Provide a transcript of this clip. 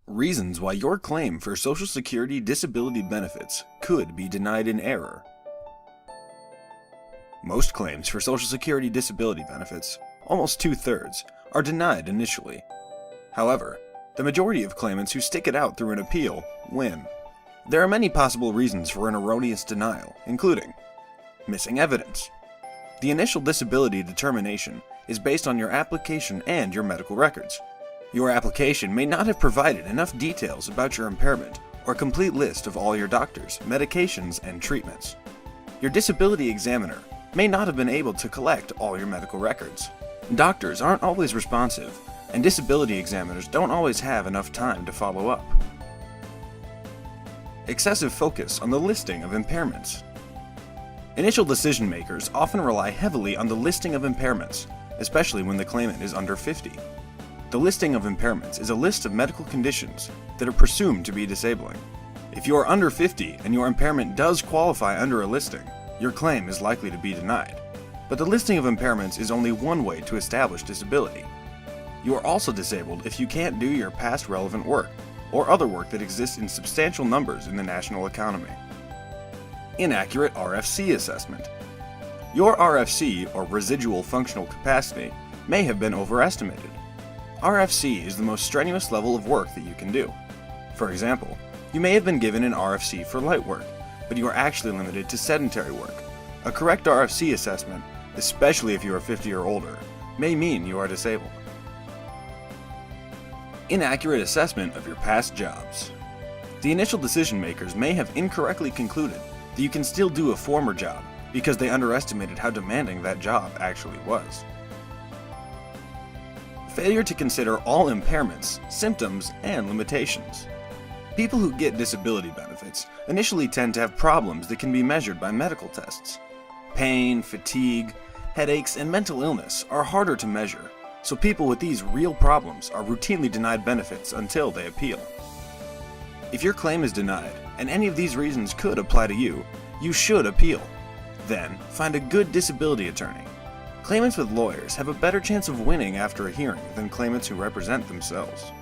Reasons why your claim for Social Security disability benefits could be denied in error. Most claims for Social Security disability benefits, almost 2/3, are denied initially. However, the majority of claimants who stick it out through an appeal win. There are many possible reasons for an erroneous denial, including missing evidence. The initial disability determination is based on your application and your medical records. Your application may not have provided enough details about your impairment or a complete list of all your doctors, medications, and treatments. Your disability examiner may not have been able to collect all your medical records. Doctors aren't always responsive, and disability examiners don't always have enough time to follow up. Excessive focus on the listing of impairments. Initial decision makers often rely heavily on the listing of impairments, especially when the claimant is under 50. The listing of impairments is a list of medical conditions that are presumed to be disabling. If you are under 50 and your impairment does qualify under a listing, your claim is likely to be denied. But the listing of impairments is only one way to establish disability. You are also disabled if you can't do your past relevant work, or other work that exists in substantial numbers in the national economy. Inaccurate RFC Assessment. Your RFC, or residual functional capacity, may have been overestimated. RFC is the most strenuous level of work that you can do. For example, you may have been given an RFC for light work, but you are actually limited to sedentary work. A correct RFC assessment, especially if you are 50 or older, may mean you are disabled. Inaccurate assessment of your past jobs. The initial decision makers may have incorrectly concluded that you can still do a former job because they underestimated how demanding that job actually was. Failure to consider all impairments, symptoms, and limitations. People who get disability benefits initially tend to have problems that can be measured by medical tests. Pain, fatigue, headaches, and mental illness are harder to measure, so people with these real problems are routinely denied benefits until they appeal. If your claim is denied, and any of these reasons could apply to you, you should appeal. Then, find a good disability attorney. Claimants with lawyers have a better chance of winning after a hearing than claimants who represent themselves.